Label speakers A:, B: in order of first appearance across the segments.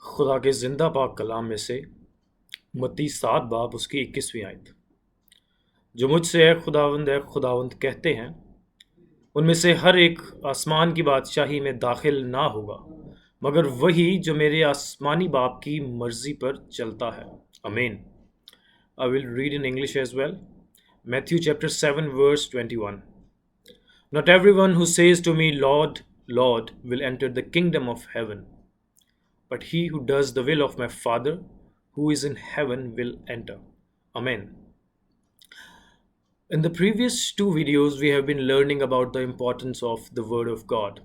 A: खुदा के ज़िंदा पाक कलाम में से मत्ती 7 बाब उसकी 21वीं आयत। जो मुझसे है खुदावंद कहते हैं, उनमें से हर एक आसमान की बादशाही में दाखिल ना होगा, मगर वही जो मेरे आसमानी बाप की मर्जी पर चलता है। आमीन। I will read in English as well. Matthew chapter 7 verse 21. Not everyone who says to me, Lord, Lord, will enter the kingdom of heaven, but he who does the will of my Father who is in heaven will enter. Amen. In the previous two videos, we have been learning about the importance of the Word of God.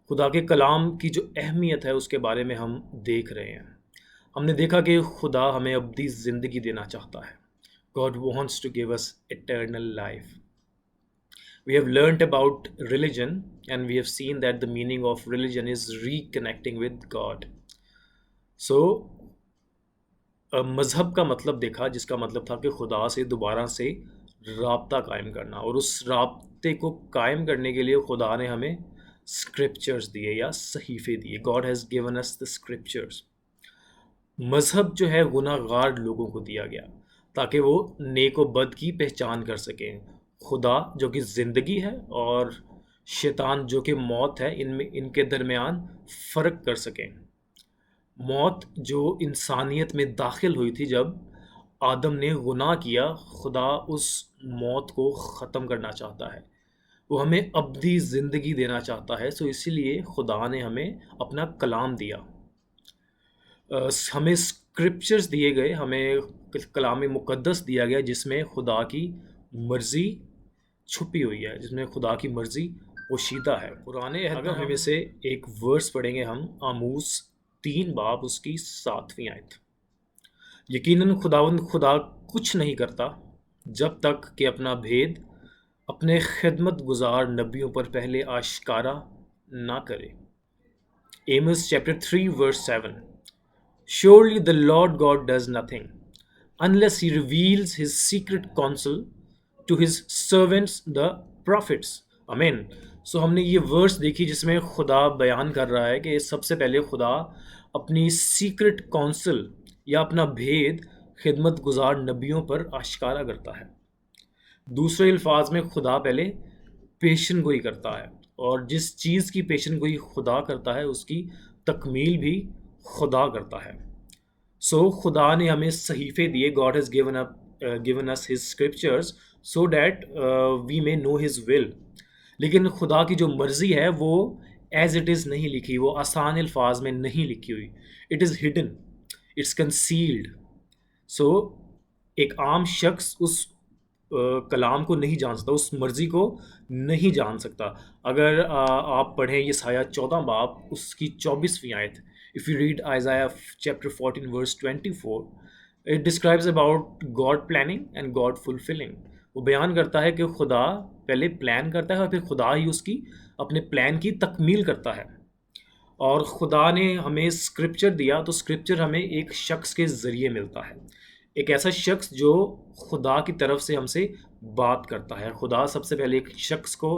A: खुदा के कलाम की जो अहमियत है उसके बारे में हम देख रहे हैं। हमने देखा कि खुदा हमें अब्दी ज़िंदगी देना चाहता है। God wants to give us eternal life. We have learnt about religion and we have seen that the meaning of religion is reconnecting with God. So, मज़हब का मतलब देखा, जिसका मतलब था कि खुदा से दोबारा से राब्ता कायम करना, और उस राब्ते को कायम करने के लिए खुदा ने हमें स्क्रिप्चर्स दिए या सहीफ़े दिए। God has given us the scriptures. मज़हब जो है गुनाहगार लोगों को दिया गया ताकि वो नेक व बद की पहचान कर सकें। खुदा जो कि ज़िंदगी है और शैतान जो कि मौत है, इनमें इनके दरमियान फ़र्क कर सकें। मौत जो इंसानियत में दाखिल हुई थी जब आदम ने गुनाह किया, खुदा उस मौत को ख़त्म करना चाहता है। वो हमें अब्दी ज़िंदगी देना चाहता है। सो इसीलिए खुदा ने हमें अपना कलाम दिया। हमें स्क्रिप्चर्स दिए गए, हमें कलाम मुक़द्दस दिया गया जिसमें खुदा की मर्ज़ी छुपी हुई है, जिसमें खुदा की मर्ज़ी पोशीदा है। पुराने अहद में से एक वर्स पढ़ेंगे हम, आमूस 3 बाब उसकी 7वीं आयत। यकीनन खुदावंद खुदा कुछ नहीं करता जब तक कि अपना भेद अपने खिदमत गुजार नबियों पर पहले आश्कारा ना करे। Amos chapter 3 verse 7. Surely the Lord God does nothing unless he reveals his secret counsel to his servants the prophets. Amen. सो हमने ये वर्स देखी जिसमें खुदा बयान कर रहा है कि सबसे पहले खुदा अपनी सीक्रेट काउंसिल या अपना भेद खिदमत गुजार नबियों पर आश्कारा करता है। दूसरे अल्फाज में खुदा पहले पेशन गोई करता है, और जिस चीज़ की पेशन गोई खुदा करता है उसकी तकमील भी खुदा करता है। सो खुदा ने हमें सहीफ़े दिए। God has given us his scriptures so that we may know his will. लेकिन खुदा की जो मर्ज़ी है वो एज इट इज़ नहीं लिखी, वो आसान अल्फाज में नहीं लिखी हुई। It is hidden, it's concealed. So एक आम शख्स उस कलाम को नहीं जान सकता, उस मर्ज़ी को नहीं जान सकता। अगर आप पढ़ें यसाया 14 बाब उसकी 24वीं आयत, if you read Isaiah chapter 14 verse 24, it describes about God planning and God fulfilling. वो बयान करता है कि खुदा पहले प्लान करता है और फिर खुदा ही उसकी अपने प्लान की तकमील करता है। और खुदा ने हमें स्क्रिप्चर दिया, तो स्क्रिप्चर हमें एक शख्स के ज़रिए मिलता है, एक ऐसा शख्स जो खुदा की तरफ से हमसे बात करता है। खुदा सबसे पहले एक शख्स को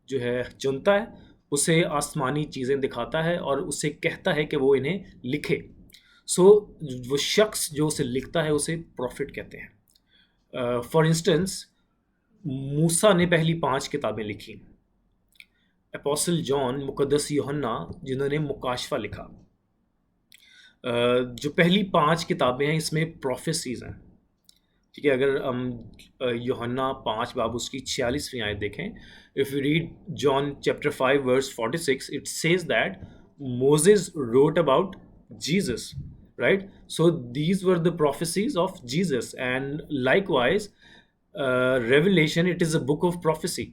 A: जो है चुनता है, उसे आसमानी चीज़ें दिखाता है और उसे कहता है कि वो इन्हें लिखे। सो वो शख्स जो उसे लिखता है उसे प्रॉफिट कहते हैं। फॉर इंस्टेंस, मूसा ने पहली 5 किताबें लिखी। एपोस्टल जॉन, मुकद्दस यूहन्ना, जिन्होंने मुकाशफा लिखा। जो पहली 5 किताबें हैं इसमें प्रोफेसीज हैं। ठीक है, अगर हम यूहन्ना 5 बाब उसकी 46वीं आयत देखें, if you read John chapter 5 verse 46, it says that Moses wrote about Jesus, right? So these were the prophecies of Jesus, and likewise Revelation, it is a book of prophecy.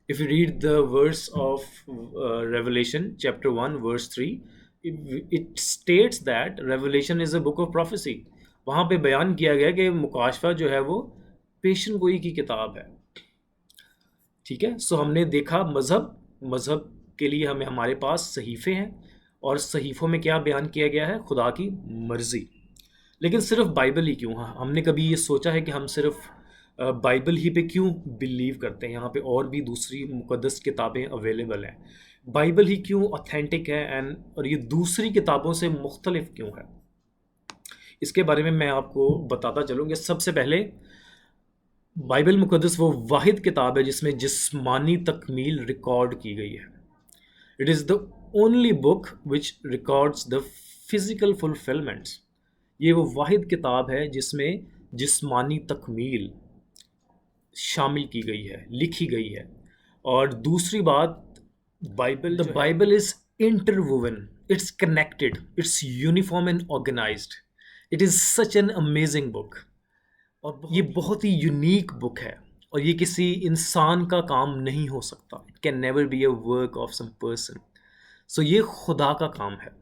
A: If you read the verse of Revelation chapter 1 verse 3, it states that Revelation is a book of prophecy. वहाँ पे बयान किया गया कि मुकाशफा जो है वो पेशन गोई की किताब है। ठीक है, सो हमने देखा मज़हब के लिए हमें हमारे पास सहीफ़े हैं, और सहीफ़ों में क्या बयान किया गया है? खुदा की मर्ज़ी। लेकिन सिर्फ बाइबल ही क्यों? हाँ, हमने कभी ये सोचा है कि हम सिर्फ बाइबल ही पे क्यों बिलीव करते हैं? यहाँ पे और भी दूसरी मुक़द्दस किताबें अवेलेबल हैं। बाइबल ही क्यों ऑथेंटिक है एंड और ये दूसरी किताबों से मुख्तलिफ क्यों है, इसके बारे में मैं आपको बताता चलूँगा। सबसे पहले, बाइबल मुक़द्दस वो वाहिद किताब है जिसमें जिस्मानी तकमील रिकॉर्ड की गई है। It is the only book which records the physical fulfilments. ये वो वाहिद किताब है जिसमें जिस्मानी तकमील शामिल की गई है, लिखी गई है। और दूसरी बात, Bible the Bible is interwoven, it's connected, it's uniform and organised. It is such an amazing book. और ये बहुत ही यूनिक बुक है और ये किसी इंसान का काम नहीं हो सकता। It can never be a work of some person. So ये खुदा का काम है।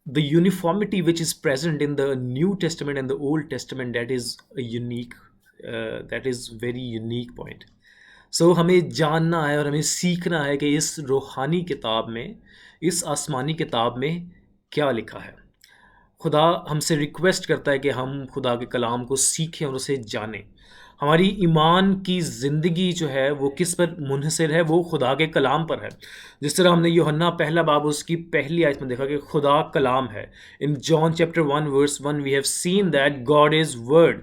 A: The uniformity which is present in the New Testament and the Old Testament, that is a unique, that is very unique point. So हमें जानना है और हमें सीखना है कि इस रूहानी किताब में, इस आसमानी किताब में क्या लिखा है। खुदा हमसे रिक्वेस्ट करता है कि हम खुदा के कलाम को सीखें और उसे जानें। हमारी ईमान की ज़िंदगी जो है वो किस पर मुनहसर है, वो खुदा के कलाम पर है। जिस तरह हमने यूहन्ना पहला बाब उसकी पहली आयत में देखा कि खुदा कलाम है। In John chapter 1 verse 1 we have seen that God is word,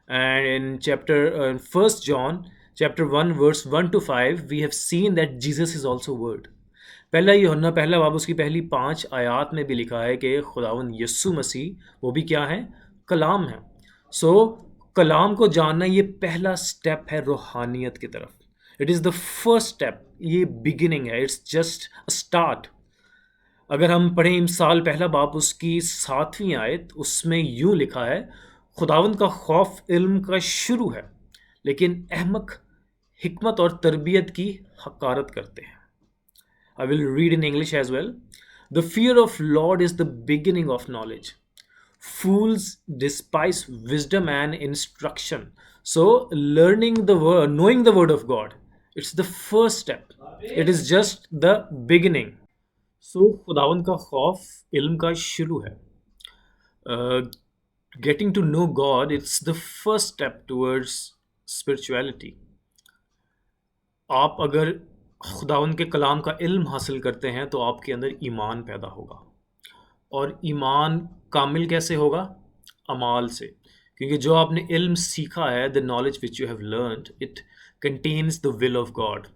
A: and in chapter 1 John chapter 1 verse 1 to 5 we have seen that Jesus is also word. पहला यूहन्ना पहला बाब उसकी पहली 5 आयात में भी लिखा है कि खुदावंद यस्सु मसीह वो भी क्या है, कलाम है। सो कलाम को जानना ये पहला स्टेप है रूहानियत की तरफ। It is the first step, ये बिगिनिंग है, इट्स जस्ट अ स्टार्ट। अगर हम पढ़ें इमसाल पहला बाब उसकी 7वीं आयत, उसमें यूँ लिखा है, खुदावंद का खौफ इल्म का शुरू है, लेकिन अहमक हिकमत और तरबियत की हकारत करते हैं। I will read in English as well. The fear of Lord is the beginning of knowledge. Fools despise wisdom and instruction. So learning the word, knowing the word of God, it's the first step. It is just the beginning. So खुदावंद का खौफ इल्म का शुरू है. Getting to know God, it's the first step towards spirituality. आप अगर खुदावंद के कलाम का इल्म हासिल करते हैं तो आपके अंदर ईमान पैदा होगा। और ईमान कामिल कैसे होगा? अमाल से। क्योंकि जो आपने इल्म सीखा है, the knowledge which you have learned, it contains the will of God.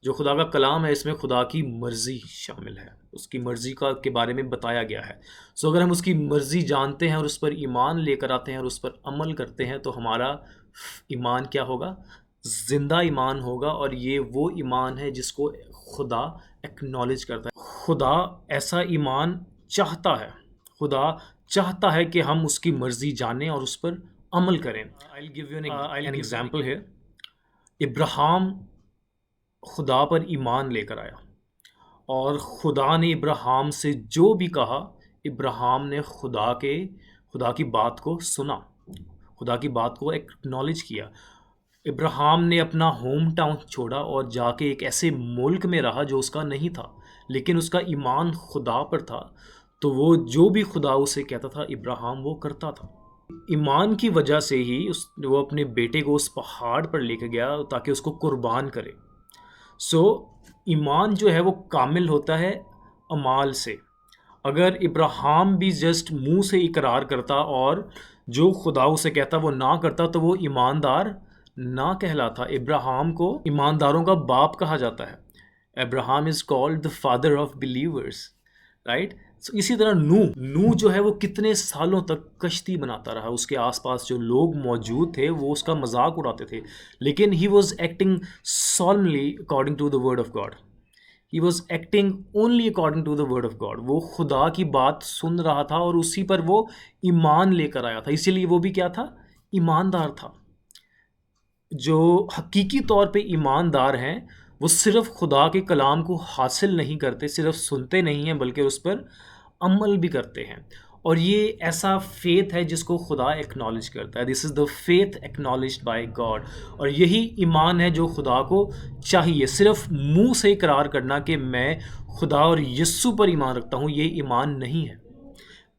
A: जो खुदा का कलाम है इसमें खुदा की मर्ज़ी शामिल है, उसकी मर्ज़ी का के बारे में बताया गया है। सो अगर हम उसकी मर्ज़ी जानते हैं और उस पर ईमान लेकर आते हैं और उस पर अमल करते हैं तो हमारा ईमान क्या होगा? ज़िंदा ईमान होगा। और ये वो ईमान है जिसको खुदा एक्नॉलेज करता है। खुदा ऐसा ईमान चाहता है। खुदा चाहता है कि हम उसकी मर्ज़ी जानें और उस पर अमल करें। I give you an example है। इब्राहिम खुदा पर ईमान लेकर आया और खुदा ने इब्राहिम से जो भी कहा, इब्राहिम ने खुदा की बात को सुना, खुदा की बात को एक्नॉलेज किया। इब्राहिम ने अपना होम टाउन छोड़ा और जाके एक ऐसे मुल्क में रहा जो उसका नहीं था, लेकिन उसका ईमान खुदा पर था। तो वो जो भी खुदा उसे कहता था इब्राहिम वो करता था। ईमान की वजह से ही वो अपने बेटे को उस पहाड़ पर लेके गया ताकि उसको कुर्बान करे। सो ईमान जो है वो कामिल होता है अमाल से। अगर इब्राहिम भी जस्ट मुंह से इकरार करता और जो खुदा उसे कहता वो ना करता तो वो ईमानदार ना कहलाता। इब्राहिम को ईमानदारों का बाप कहा जाता है। Abraham is called the father of believers, right. So इसी तरह नूह जो है वो कितने सालों तक कश्ती बनाता रहा। उसके आसपास जो लोग मौजूद थे वो उसका मजाक उड़ाते थे, लेकिन he was acting solemnly according to the word of God. He was acting only according to the word of God. वो खुदा की बात सुन रहा था और उसी पर वो ईमान लेकर आया था। इसीलिए वो भी क्या था? ईमानदार था। जो हकीकी तौर पे ईमानदार हैं वो सिर्फ खुदा के कलाम को हासिल नहीं करते, सिर्फ सुनते नहीं हैं, बल्कि उस पर अमल भी करते हैं। और ये ऐसा फेथ है जिसको खुदा एक्नॉलेज करता है। This is the faith acknowledged by God. और यही ईमान है जो खुदा को चाहिए। सिर्फ मुंह से इकरार करना कि मैं खुदा और यस्सु पर ईमान रखता हूँ, ये ईमान नहीं है।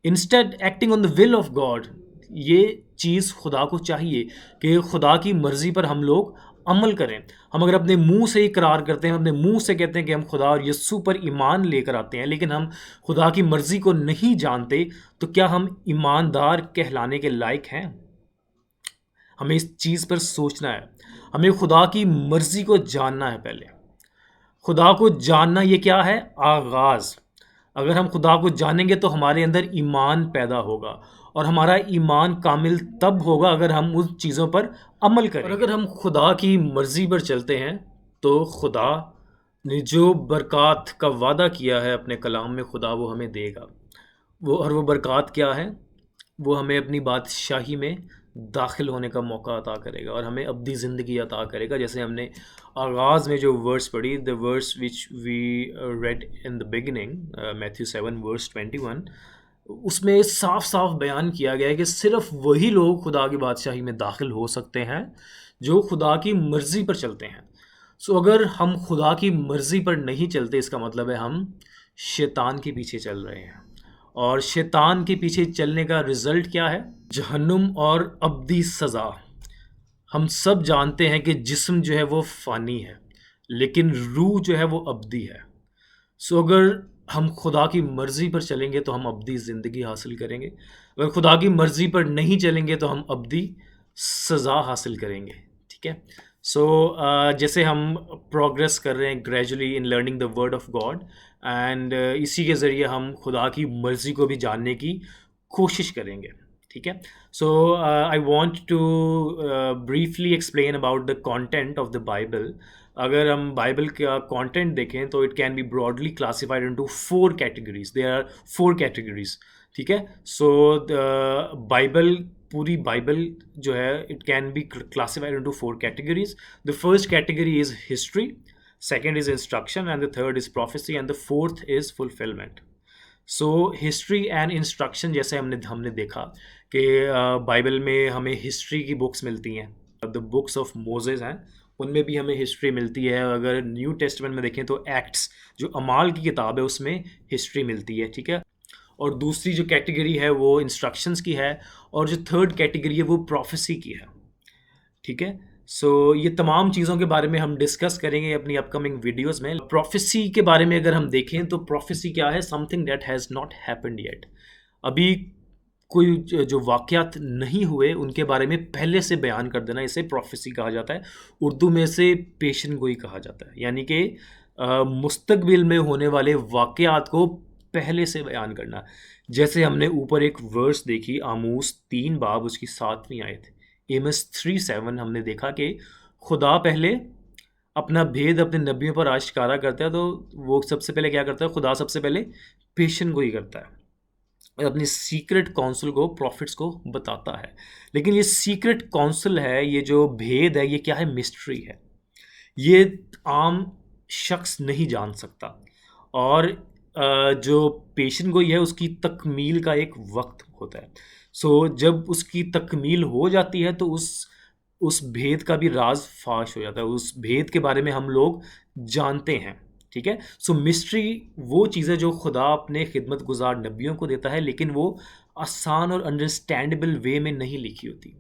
A: Instead acting on the will of God, ये चीज़ खुदा को चाहिए कि खुदा की मर्ज़ी पर हम लोग अमल करें। हम अगर अपने मुंह से इकरार करते हैं, अपने मुंह से कहते हैं कि हम खुदा और यीशु पर ईमान लेकर आते हैं, लेकिन हम खुदा की मर्ज़ी को नहीं जानते, तो क्या हम ईमानदार कहलाने के लायक हैं? हमें इस चीज़ पर सोचना है। हमें खुदा की मर्ज़ी को जानना है पहले। खुदा को जानना ये क्या है? आगाज़। अगर हम खुदा को जानेंगे तो हमारे अंदर ईमान पैदा होगा, और हमारा ईमान कामिल तब होगा अगर हम उन चीज़ों पर अमल करें। और अगर हम खुदा की मर्ज़ी पर चलते हैं, तो खुदा ने जो बरक़ात का वादा किया है अपने कलाम में, खुदा वो हमें देगा। वो बरक़ात क्या है? वो हमें अपनी बादशाही में दाखिल होने का मौका अता करेगा और हमें अब्दी ज़िंदगी अता करेगा। जैसे हमने आगाज़ में जो वर्स पढ़ी, the verse which we read in the beginning, Matthew 7 verse 21, उसमें साफ साफ बयान किया गया है कि सिर्फ वही लोग खुदा की बादशाही में दाखिल हो सकते हैं जो खुदा की मर्ज़ी पर चलते हैं। सो अगर हम खुदा की मर्ज़ी पर नहीं चलते, इसका मतलब है हम शैतान के पीछे चल रहे हैं, और शैतान के पीछे चलने का रिज़ल्ट क्या है? जहन्नुम और अब्दी सज़ा। हम सब जानते हैं कि जिस्म जो है वो फ़ानी है, लेकिन रूह जो है वो अब्दी है। सो अगर हम खुदा की मर्ज़ी पर चलेंगे तो हम अब्दी ज़िंदगी हासिल करेंगे। अगर खुदा की मर्ज़ी पर नहीं चलेंगे तो हम अब्दी सज़ा हासिल करेंगे। ठीक है? सो जैसे हम प्रोग्रेस कर रहे हैं gradually in learning the word of God, and इसी के ज़रिए हम खुदा की मर्ज़ी को भी जानने की कोशिश करेंगे। ठीक है? So I want to briefly explain about the content of the Bible. अगर हम बाइबल का कंटेंट देखें तो it can be broadly classified into 4 categories. There are 4 categories. ठीक है? सो द बाइबल, पूरी बाइबल जो है, it can be classified into 4 categories. The first category is history, second is instruction, and the third is prophecy, and the fourth is fulfillment. So history and instruction, जैसे हमने देखा कि Bible में हमें history की books मिलती हैं, the books of Moses हैं, उनमें भी हमें हिस्ट्री मिलती है। अगर न्यू टेस्टमेंट में देखें तो एक्ट्स, जो अमाल की किताब है, उसमें हिस्ट्री मिलती है। ठीक है? और दूसरी जो कैटेगरी है वो इंस्ट्रक्शंस की है, और जो थर्ड कैटेगरी है वो प्रोफेसी की है। ठीक है? सो ये तमाम चीज़ों के बारे में हम डिस्कस करेंगे अपनी अपकमिंग वीडियोस में। प्रोफेसी के बारे में अगर हम देखें तो प्रोफेसी क्या है? Something that has not happened yet. अभी कोई जो वाक़यात नहीं हुए उनके बारे में पहले से बयान कर देना, इसे प्रोफेसी कहा जाता है। उर्दू में इसे पेशन गोई कहा जाता है, यानी कि मुस्तकबिल में होने वाले वाक़यात को पहले से बयान करना। जैसे हमने ऊपर एक वर्स देखी, आमूस 3 बाब उसकी 7वीं आयत, एमस 3:7, हमने देखा कि खुदा पहले अपना भेद अपने नबियों पर आश्कारा करता है। तो वो सबसे पहले क्या करता है? खुदा सबसे पहले पेशन गोई करता है और अपनी सीक्रेट काउंसिल को प्रॉफिट्स को बताता है। लेकिन ये सीक्रेट काउंसिल है, ये जो भेद है, ये क्या है? मिस्ट्री है। ये आम शख्स नहीं जान सकता। और जो पेशन गोई है उसकी तकमील का एक वक्त होता है। सो जब उसकी तकमील हो जाती है तो उस भेद का भी राज फाश हो जाता है, उस भेद के बारे में हम लोग जानते हैं। ठीक है? सो मिस्ट्री वो चीज़ है जो खुदा अपने खिदमत गुजार नबियों को देता है, लेकिन वो आसान और अंडरस्टैंडेबल वे में नहीं लिखी होती।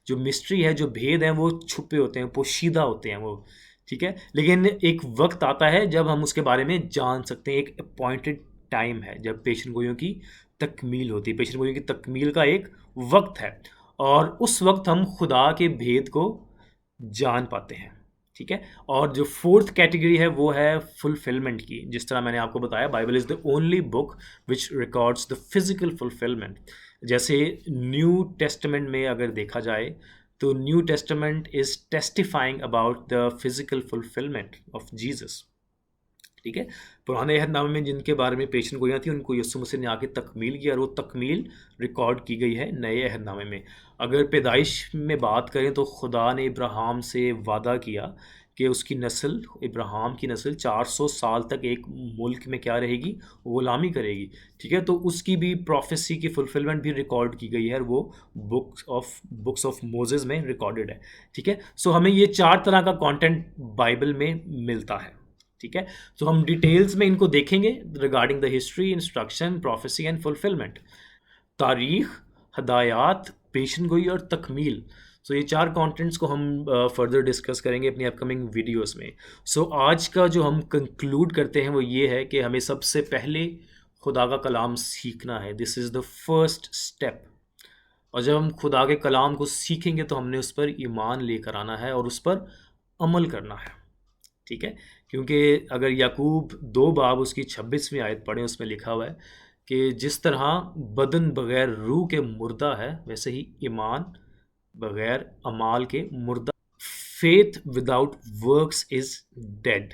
A: जो मिस्ट्री है, जो भेद हैं, वो छुपे होते हैं, पोशीदा होते हैं वो। ठीक है? लेकिन एक वक्त आता है जब हम उसके बारे में जान सकते हैं। एक अपॉइंटेड टाइम है जब पेशन गोइयों की तकमील होती है। पेशन गोइयों की तकमील का एक वक्त है, और उस वक्त हम खुदा के भेद को जान पाते हैं। ठीक है? और जो फोर्थ कैटेगरी है वो है फुलफिलमेंट की। जिस तरह मैंने आपको बताया, Bible is the only book which records the physical fulfilment. जैसे न्यू टेस्टामेंट में अगर देखा जाए तो new testament is testifying about the physical fulfilment of Jesus. ठीक है? पुराने अहदनामे में जिनके बारे में पेशन गोइयाँ थी, उनको यीशु मसीह ने आके तकमील की, और वो तकमील रिकॉर्ड की गई है नए अहदनामे में। अगर पैदाइश में बात करें तो खुदा ने इब्राहिम से वादा किया कि उसकी नस्ल, इब्राहिम की नस्ल 400 साल तक एक मुल्क में क्या रहेगी? ग़ुलामी करेगी। ठीक है? तो उसकी भी प्रोफेसी की फुलफिलमेंट भी रिकॉर्ड की गई है, और वो बुक्स ऑफ मोजेस में रिकॉर्डेड है। ठीक है? सो हमें ये 4 तरह का कंटेंट बाइबल में मिलता है। ठीक है? तो हम डिटेल्स में इनको देखेंगे regarding the history, instruction, prophecy and fulfilment. तारीख, हदायत, पेशन गोई और तकमील। सो ये 4 कंटेंट्स को हम फर्दर डिस्कस करेंगे अपनी अपकमिंग वीडियोस में। सो आज का जो हम कंक्लूड करते हैं वो ये है कि हमें सबसे पहले खुदा का कलाम सीखना है। This is the first step. और जब हम खुदा के कलाम को सीखेंगे तो हमने उस पर ईमान लेकर आना है और उस पर अमल करना है। ठीक है, क्योंकि अगर याकूब 2 बाब उसकी 26वीं आयत पढ़ें, उसमें लिखा हुआ है कि जिस तरह बदन बगैर रूह के मुर्दा है, वैसे ही ईमान बगैर अमाल के मुर्दा। Faith without works is dead.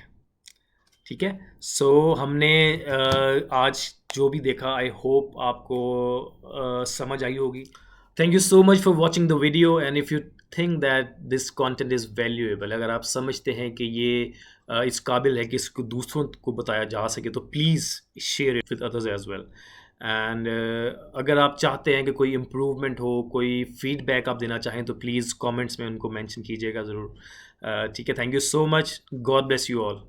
A: ठीक है, सो हमने आज जो भी देखा, आई होप आपको समझ आई होगी। Thank you so much for watching the video, and if you think that this content is valuable, अगर आप समझते हैं कि ये इस काबिल है कि इसको दूसरों को बताया जा सके, तो please share it with others as well. And अगर आप चाहते हैं कि कोई इम्प्रूवमेंट हो, कोई फीडबैक आप देना चाहें, तो प्लीज़ कमेंट्स में उनको मेंशन कीजिएगा ज़रूर। ठीक है, thank you so much, God bless you all.